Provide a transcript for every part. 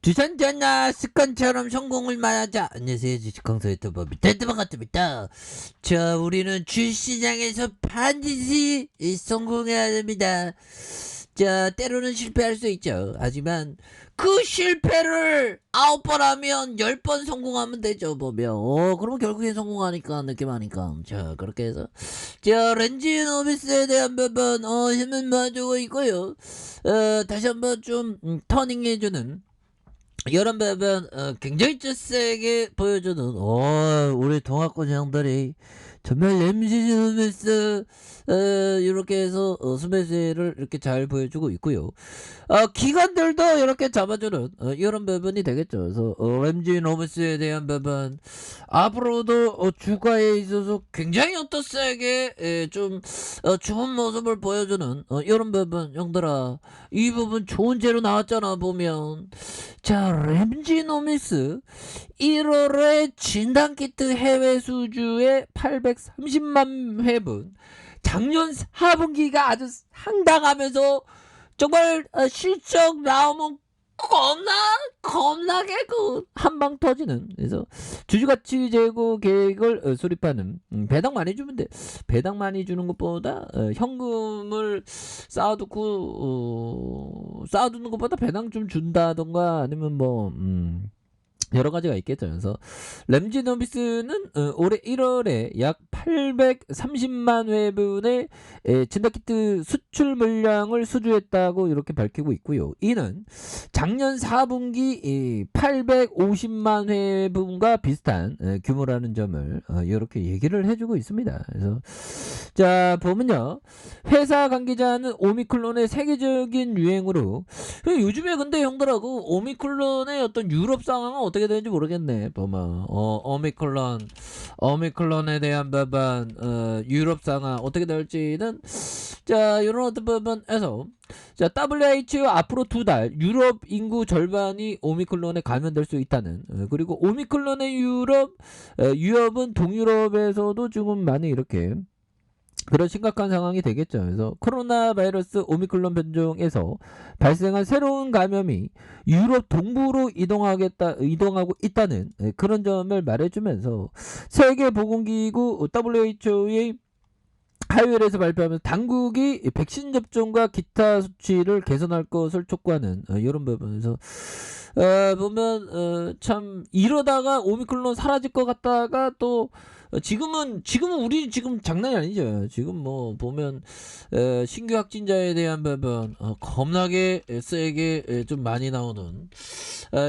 두산 전나 습관처럼 성공을 말하자. 안녕하세요, 주식강사 유튜버 밑에드만 같습니다. 자, 우리는 주시장에서 반드시 성공해야 됩니다. 자, 때로는 실패할 수 있죠. 하지만 그 실패를 9번 하면 10번 성공하면 되죠, 보면. 그러면 결국엔 성공하니까, 느낌하니까. 자, 그렇게 해서. 자, 렌즈 노비스에 대한 부분, 힘은 봐주고 있고요. 다시 한번 좀, 터닝해주는, 이런 부분 굉장히 세게 보여주는 우리 동학권 형들이 정말 램지즈메스 이렇게 해서 스매시를 이렇게 잘 보여주고 있고요. 기관들도 이렇게 잡아주는 이런 부분이 되겠죠. 그래서 램지 노비스에 대한 부분 앞으로도 주가에 있어서 굉장히 세게 좀 좋은 모습을 보여주는 이런 부분. 형들아, 이 부분 좋은 재료 나왔잖아 보면. 자, 램지노미스 1월에 진단키트 해외 수주에 830만 회분, 작년 4분기가 아주 상당하면서 정말 실적 나오면 겁나게 한방 터지는. 그래서 주주가치 제고 계획을 수립하는, 배당 많이 주면 돼. 배당 많이 주는 것보다 현금을 쌓아두는 것보다 배당 좀 준다던가 아니면 뭐 여러 가지가 있겠죠. 그래서 램지 노비스는 올해 1월에 약 830만 회분의 진단키트 수출 물량을 수주했다고 이렇게 밝히고 있고요. 이는 작년 4분기 850만 회분과 비슷한 규모라는 점을 이렇게 얘기를 해주고 있습니다. 그래서 자, 보면요, 회사 관계자는 오미클론의 세계적인 유행으로, 요즘에 근데 형들하고 오미클론의 어떤 유럽 상황은 어떻게 되는지 모르겠네. 보면 오미클론에 대한 부분, 유럽 상황 어떻게 될지는, 자, 이런 어떤 부분에서, 자, WHO 앞으로 2달 유럽 인구 절반이 오미클론에 감염될 수 있다는, 그리고 오미클론의 유럽은 동유럽에서도 지금 많이 이렇게 그런 심각한 상황이 되겠죠. 그래서 코로나 바이러스 오미클론 변종에서 발생한 새로운 감염이 유럽 동부로 이동하고 있다는 그런 점을 말해주면서 세계보건기구 WHO의 화요일에서 발표하면서 당국이 백신 접종과 기타 수치를 개선할 것을 촉구하는 이런 부분에서 보면 참 이러다가 오미클론 사라질 것 같다가 또 지금은 우리 지금 장난이 아니죠. 지금 뭐 보면 신규 확진자에 대한 부분 겁나게 세게 좀 많이 나오는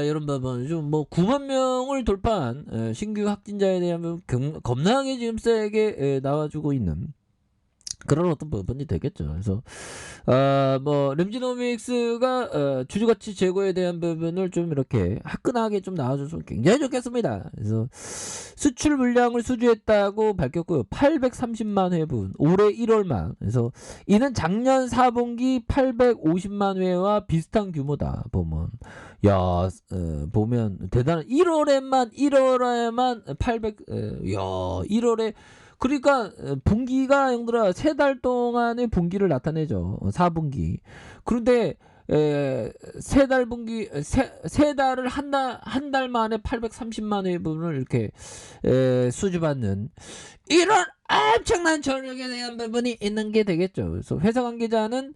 이런 부분, 좀 뭐 9만 명을 돌파한 신규 확진자에 대한 부분 겁나게 지금 세게 나와주고 있는 그런 어떤 부분이 되겠죠. 그래서 뭐 램지노믹스가 주주가치 제고에 대한 부분을 좀 이렇게 화끈하게 좀 나와줬으면 굉장히 좋겠습니다. 그래서 수출 물량을 수주했다고 밝혔고요. 830만 회분 올해 1월만. 그래서 이는 작년 4분기 850만 회와 비슷한 규모다. 보면 보면 대단한. 1월에만 800 1월에, 그러니까 분기가 형들아 3달 동안의 분기를 나타내죠. 4분기. 그런데 세 달을 한 달 만에 830만 회분을 이렇게 수주받는 이런 엄청난 전력에 대한 부분이 있는 게 되겠죠. 그래서 회사 관계자는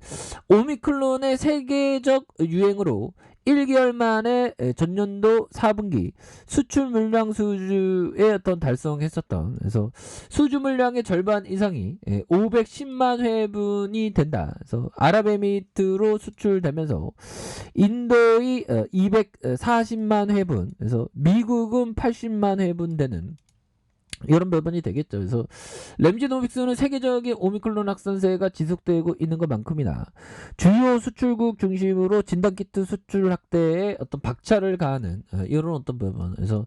오미클론의 세계적 유행으로 1개월 만에 전년도 4분기 수출 물량 수주에 어떤 달성했었던, 그래서 수주 물량의 절반 이상이 510만 회분이 된다. 그래서 아랍에미리트로 수출되면서 인도의 240만 회분, 그래서 미국은 80만 회분 되는 이런 부분이 되겠죠. 그래서 램지노믹스는 세계적인 오미클론 확산세가 지속되고 있는 것만큼이나 주요 수출국 중심으로 진단키트 수출 확대에 어떤 박차를 가하는 이런 어떤 부분. 그래서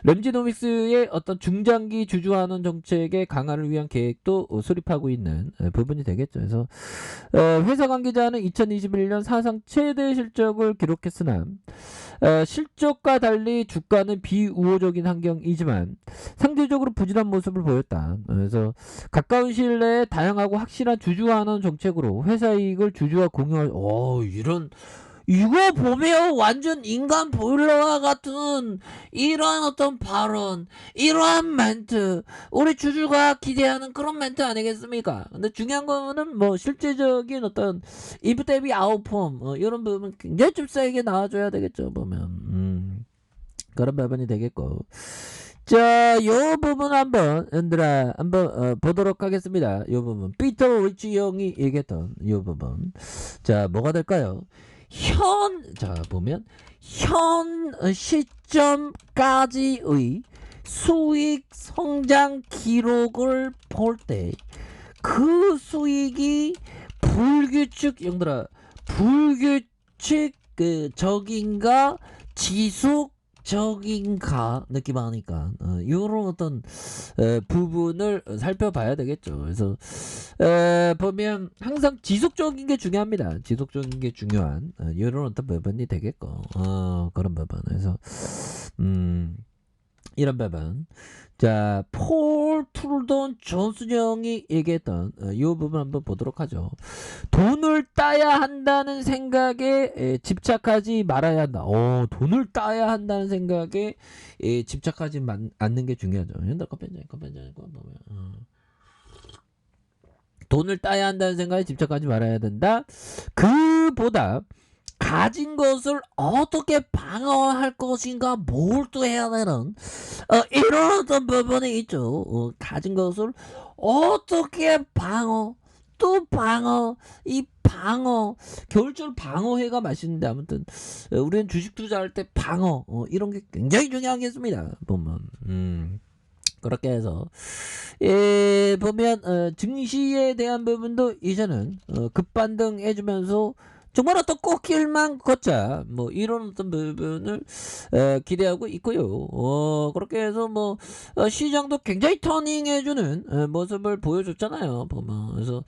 램지노믹스의 어떤 중장기 주주환원 정책의 강화를 위한 계획도 수립하고 있는 부분이 되겠죠. 그래서 회사 관계자는 2021년 사상 최대 실적을 기록했으나 실적과 달리 주가는 비우호적인 환경이지만 상대적으로 부진한 모습을 보였다. 그래서 가까운 시일 내에 다양하고 확실한 주주환원 정책으로 회사 이익을 주주와 공유할, 이런 이거 보면 완전 인간 보일러와 같은 이러한 어떤 발언, 이러한 멘트, 우리 주주가 기대하는 그런 멘트 아니겠습니까? 근데 중요한 거는 뭐 실제적인 어떤 인풋 대비 아웃폼 이런 부분 굉장히 좀 세게 나와줘야 되겠죠 보면. 그런 부분이 되겠고. 자, 요 부분 한번 얘들아 한번 보도록 하겠습니다. 요 부분 피터 리치 형이 얘기했던 요 부분. 자, 뭐가 될까요? 자 보면 현 시점까지의 수익 성장 기록을 볼 때 그 수익이 불규칙 적인가 지속적인가 느낌 하니까 이런 어떤 부분을 살펴봐야 되겠죠. 그래서 보면 항상 지속적인 게 중요합니다. 지속적인 게 중요한 이런 어떤 부분이 되겠고 그런 부분. 그래서 이런 부분. 자, 폴 트루돈 존슨 형이 얘기했던 이 부분 한번 보도록 하죠. 돈을 따야 한다는 생각에 집착하지 말아야 한다. 돈을 따야 한다는 생각에 집착하지 않는 게 중요하죠. 현대 커피잔 보면 돈을 따야 한다는 생각에 집착하지 말아야 된다. 그보다 가진 것을 어떻게 방어할 것인가 몰두해야 되는 이런 어떤 부분이 있죠. 가진 것을 어떻게 또 이 방어 겨울철 방어회가 맛있는데 아무튼 우리는 주식 투자할 때 방어 이런 게 굉장히 중요하겠습니다 보면. 그렇게 해서 보면 증시에 대한 부분도 이제는 급반등 해주면서 정말 어떤 꽃길만 걷자 뭐 이런 어떤 부분을 기대하고 있고요. 그렇게 해서 뭐 시장도 굉장히 터닝해주는 모습을 보여줬잖아요. 보면 그래서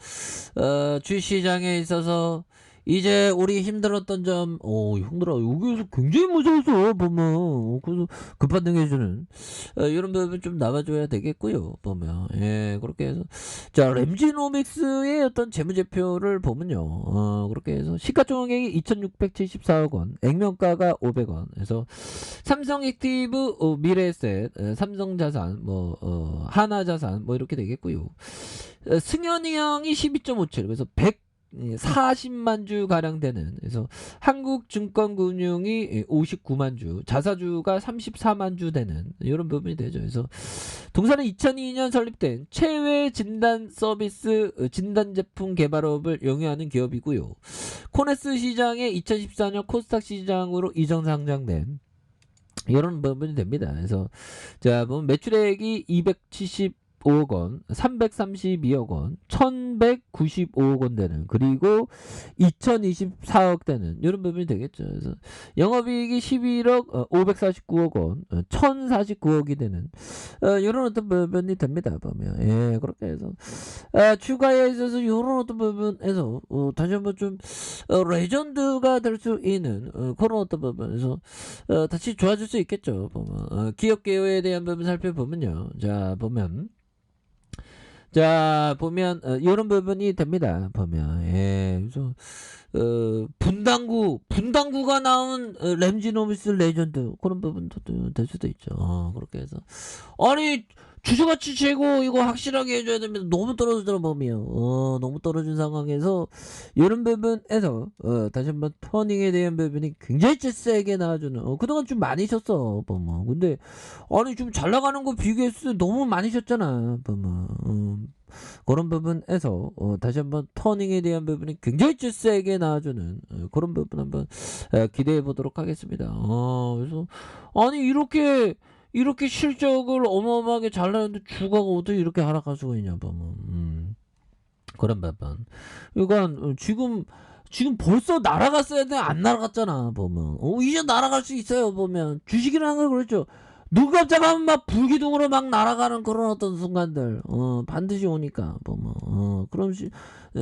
주시장에 있어서 이제 우리 힘들었던 점, 형들아, 여기에서 굉장히 무서웠어, 보면. 그래서 급반등해주는, 이런 부분 좀 나와줘야 되겠고요, 보면. 예, 그렇게 해서. 자, 램지노믹스의 어떤 재무제표를 보면요, 그렇게 해서 시가총액이 2,674억 원, 액면가가 500원, 그래서 삼성 액티브, 미래에셋, 삼성자산, 하나자산, 이렇게 되겠고요. 승현이 형이 12.57, 그래서 40만 주 가량 되는 그래서 한국증권금융이 59만 주, 자사주가 34만 주 되는 이런 부분이 되죠. 그래서 동사는 2002년 설립된 체외 진단 서비스 진단 제품 개발업을 영위하는 기업이고요. 코네스 시장에 2014년 코스닥 시장으로 이전 상장된 이런 부분이 됩니다. 그래서 자 보면 매출액이 275억 원, 332억 원, 1195억 원 되는 그리고 2024억 되는 이런 부분이 되겠죠. 그래서 영업이익이 11억 549억 원, 1049억이 되는 이런 어떤 부분이 됩니다. 보면 예 그렇게 해서 추가에 있어서 이런 어떤 부분에서 다시 한번 좀 레전드가 될 수 있는 그런 어떤 부분에서 다시 좋아질 수 있겠죠. 보면 기업 개요에 대한 부분 살펴보면요. 자 보면 이런 부분이 됩니다. 보면 그래서 분당구가 나온 램지노미스 레전드 그런 부분도 될 수도 있죠. 그렇게 해서 아니 주주가치 제고 이거 확실하게 해줘야 됩니다. 너무 떨어지더라 보면 너무 떨어진 상황에서 이런 부분에서 다시 한번 터닝에 대한 부분이 굉장히 세게 나와주는 그동안 좀 많이 쉬었어 보면 근데 아니 좀 잘 나가는 거 비교했을 때 너무 많이 쉬었잖아 보면 그런 부분에서 다시 한번 터닝에 대한 부분이 굉장히 세게 나와주는 그런 부분 한번 기대해 보도록 하겠습니다. 그래서 아니 이렇게 실적을 어마어마하게 잘 나는데 주가가 어떻게 이렇게 하락할 수가 있냐 보면 그런 부분. 그러니까 지금 벌써 날아갔어야 돼 안 날아갔잖아 보면 이제 날아갈 수 있어요 보면 주식이라는 걸 그렇죠. 눈 깜짝하면 막 불기둥으로 막 날아가는 그런 어떤 순간들 반드시 오니까 보면 그런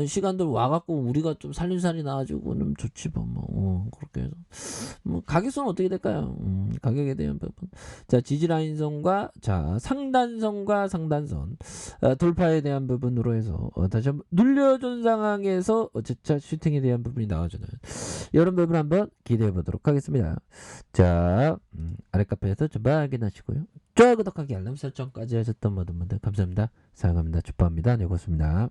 시간들 와갖고 우리가 좀 살림살이 나가지고는 좋지 보면 그렇게 해서 가격수는 어떻게 될까요? 가격에 대한 부분. 자, 지지라인선과 자, 상단선과 상단선 돌파에 대한 부분으로 해서 다시 한번 눌려준 상황에서 재차 슈팅에 대한 부분이 나와주는 이런 부분 한번 기대해 보도록 하겠습니다. 자, 아래 카페에서 좀 확인하시고요. 좋아요, 구독하기, 알람 설정까지 하셨던 모든 분들 감사합니다. 사랑합니다. 축복합니다. 네, 고맙습니다.